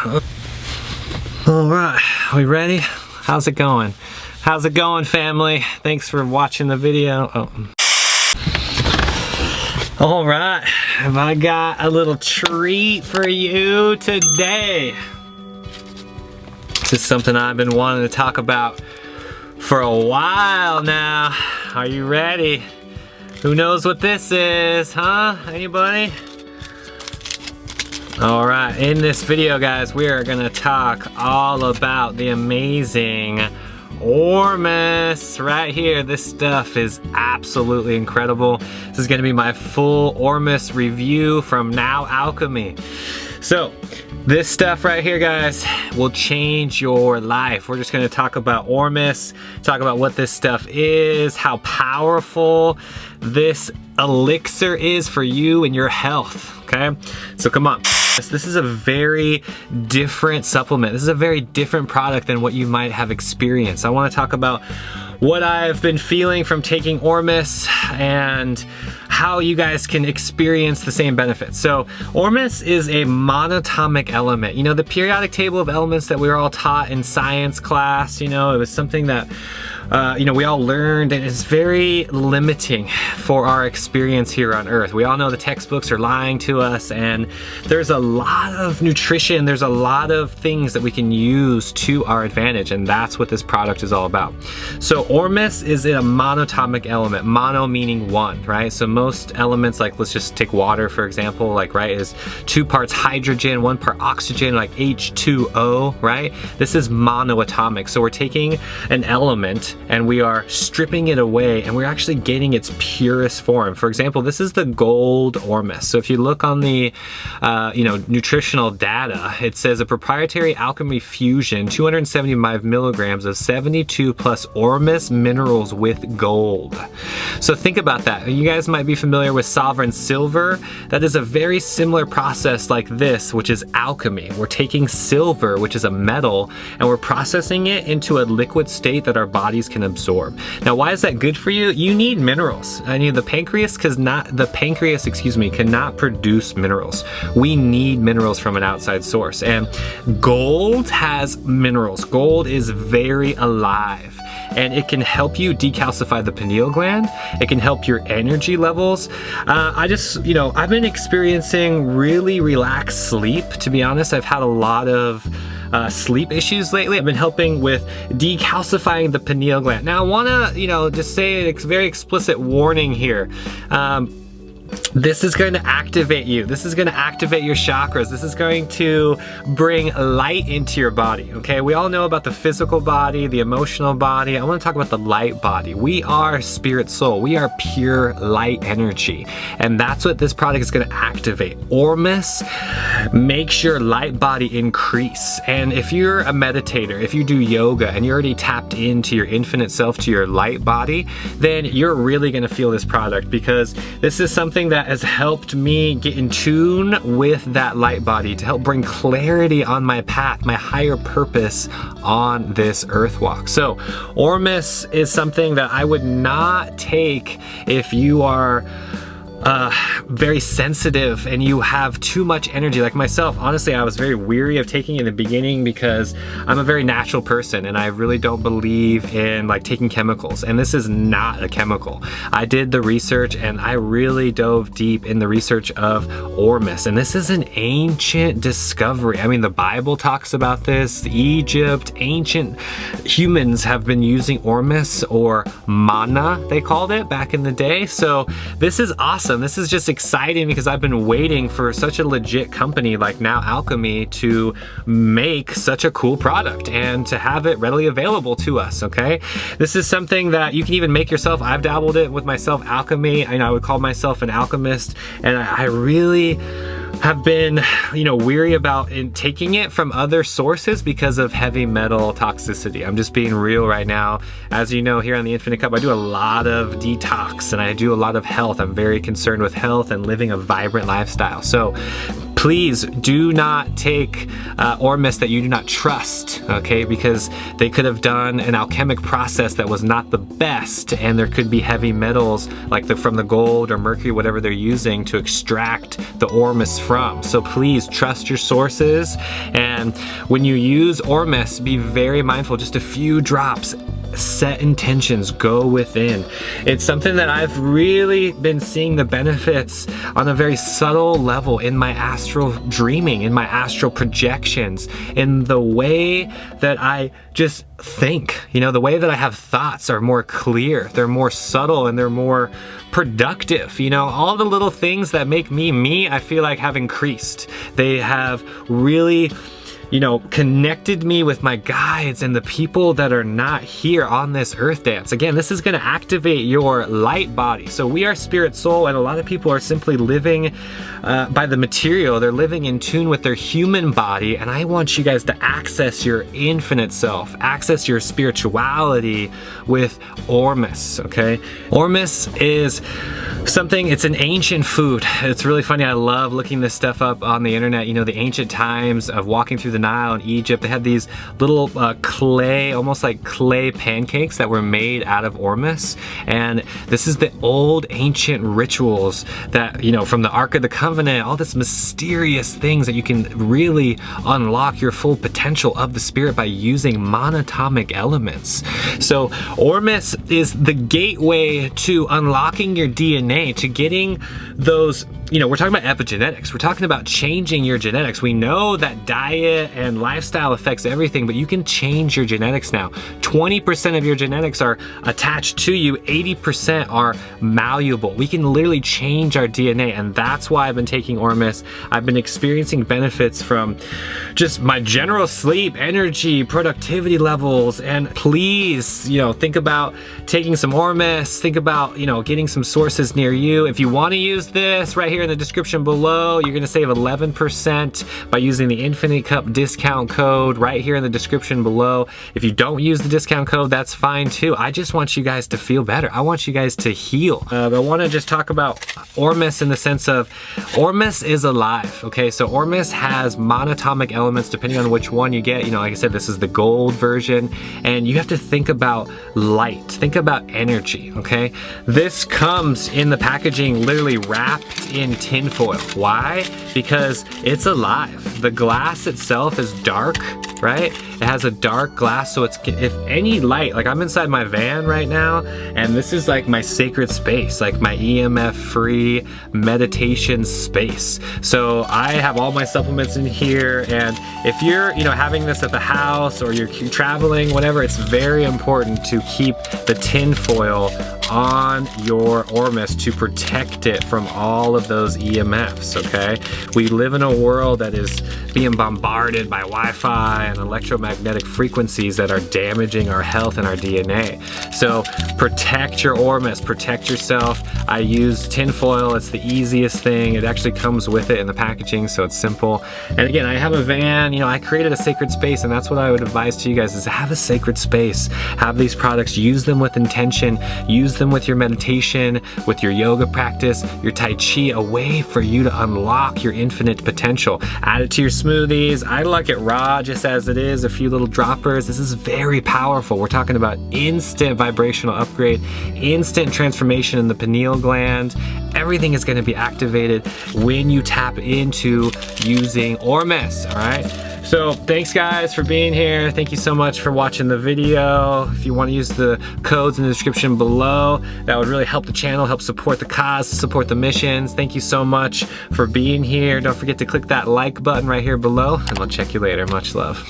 All right, are we ready? How's it going? How's it going, family? Thanks for watching the video. All right, I got a little treat for you today. This is something I've been wanting to talk about for a while now. Are you ready? Who knows what this is, huh? Anybody? All right, in this video, guys, we are gonna talk all about the amazing Ormus right here. This stuff is absolutely incredible. This is gonna be my full Ormus review from Now Alchemy. So, this stuff right here, guys, will change your life. We're just gonna talk about Ormus, talk about what this stuff is, how powerful this elixir is for you and your health, okay? So come on. This is a very different supplement. This is a very different product than what you might have experienced. I wanna talk about what I've been feeling from taking Ormus and how you guys can experience the same benefits. So Ormus is a monatomic element. You know, the periodic table of elements that we were all taught in science class, you know, it was something that you know, we all learned, and it's very limiting for our experience here on Earth. We all know the textbooks are lying to us, and there's a lot of nutrition, there's a lot of things that we can use to our advantage, and that's what this product is all about. So Ormus is a monatomic element, mono meaning one, right? So most elements, like let's just take water for example, like, right, is 2 parts hydrogen, 1 part oxygen, like H2O, right? This is monoatomic. So we're taking an element and we are stripping it away, and we're actually getting its purest form. For example, this is the gold Ormus. So if you look on the you know, nutritional data, it says a proprietary alchemy fusion, 275 milligrams of 72 plus Ormus minerals with gold. So think about that. You guys might be familiar with sovereign silver. That is a very similar process like this, which is alchemy. We're taking silver, which is a metal, and we're processing it into a liquid state that our bodies can absorb. Now, why is that good for you? You need minerals. I mean, the pancreas cannot produce minerals. We need minerals from an outside source, and gold has minerals. Gold is very alive, and it can help you decalcify the pineal gland. It can help your energy levels. You know, I've been experiencing really relaxed sleep. To be honest, I've had a lot of sleep issues lately. I've been helping with decalcifying the pineal gland. Now I wanna, you know, just say a very explicit warning here. This is going to activate you. This is going to activate your chakras. This is going to bring light into your body, okay? We all know about the physical body, the emotional body. I want to talk about the light body. We are spirit soul. We are pure light energy. And that's what this product is going to activate. Ormus makes your light body increase. And if you're a meditator, if you do yoga and you're already tapped into your infinite self, to your light body, then you're really going to feel this product, because this is something that has helped me get in tune with that light body, to help bring clarity on my path, my higher purpose on this earth walk. So Ormus is something that I would not take if you are very sensitive and you have too much energy. Like myself, honestly, I was very weary of taking it in the beginning because I'm a very natural person and I really don't believe in like taking chemicals, and this is not a chemical. I did the research and I really dove deep in the research of Ormus, and this is an ancient discovery. I mean, the Bible talks about this. Egypt, ancient humans have been using Ormus, or manna they called it back in the day. So this is awesome. This is just exciting because I've been waiting for such a legit company like Now Alchemy to make such a cool product and to have it readily available to us, okay? This is something that you can even make yourself. I've dabbled it with myself, alchemy, and I would call myself an alchemist, and I really have been, you know, weary about taking it from other sources because of heavy metal toxicity. I'm just being real right now. As you know, here on the Infinite Cup, I do a lot of detox and I do a lot of health. I'm very concerned with health and living a vibrant lifestyle. So please do not take Ormus that you do not trust, okay? Because they could have done an alchemic process that was not the best, and there could be heavy metals like from the gold or mercury, whatever they're using to extract the Ormus from. So please trust your sources, and when you use Ormus, be very mindful, just a few drops. Set intentions, go within. It's something that I've really been seeing the benefits on a very subtle level in my astral dreaming, in my astral projections, in the way that I just think. You know, the way that I have thoughts are more clear, they're more subtle, and they're more productive. You know, all the little things that make me me, I feel like have increased. They have really, you know, connected me with my guides and the people that are not here on this earth dance. Again, this is going to activate your light body. So we are spirit soul, and a lot of people are simply living by the material. They're living in tune with their human body, and I want you guys to access your infinite self, access your spirituality with Ormus, okay? Ormus is something, it's an ancient food. It's really funny, I love looking this stuff up on the internet. You know, the ancient times of walking through the Nile in Egypt, they had these little clay, almost like clay pancakes that were made out of Ormus. And this is the old ancient rituals that, you know, from the Ark of the Covenant, all this mysterious things that you can really unlock your full potential of the spirit by using monatomic elements. So Ormus is the gateway to unlocking your DNA, to getting those, you know, we're talking about epigenetics. We're talking about changing your genetics. We know that diet and lifestyle affects everything, but you can change your genetics now. 20% of your genetics are attached to you, 80% are malleable. We can literally change our DNA, and that's why I've been taking Ormus. I've been experiencing benefits from just my general sleep, energy, productivity levels, and please, you know, think about taking some Ormus, think about, you know, getting some sources near you. If you want to use this right here in the description below, you're gonna save 11% by using the Infinite Cup discount code right here in the description below. If you don't use the discount code, that's fine too. I just want you guys to feel better. I want you guys to heal. I wanna just talk about Ormus in the sense of Ormus is alive, okay? So Ormus has monatomic elements depending on which one you get. You know, like I said, this is the gold version, and you have to think about light, think about energy, okay? This comes in the packaging literally wrapped in tin foil. Why? Because it's alive. The glass itself is dark, right? It has a dark glass, so it's, if any light, like I'm inside my van right now, and this is like my sacred space, like my EMF-free meditation space. So I have all my supplements in here, and if you're, you know, having this at the house or you're traveling, whatever, it's very important to keep the tin foil on your Ormus to protect it from all of those EMFs, okay? We live in a world that is being bombarded by Wi-Fi and electromagnetic frequencies that are damaging our health and our DNA. So protect your Ormus, protect yourself. I use tin foil, it's the easiest thing. It actually comes with it in the packaging, so it's simple. And again, I have a van, you know, I created a sacred space, and that's what I would advise to you guys, is have a sacred space. Have these products, use them with intention, use them with your meditation, with your yoga practice, your Tai Chi, a way for you to unlock your infinite potential. Add it to your smoothies. I like it raw just as it is, a few little droppers. This is very powerful. We're talking about instant vibrational upgrade, instant transformation in the pineal gland. Everything is going to be activated when you tap into using Ormus, all right? So thanks guys for being here. Thank you so much for watching the video. If you want to use the codes in the description below, that would really help the channel, help support the cause, support the missions. Thank you so much for being here. Don't forget to click that like button right here below, and I'll check you later. Much love.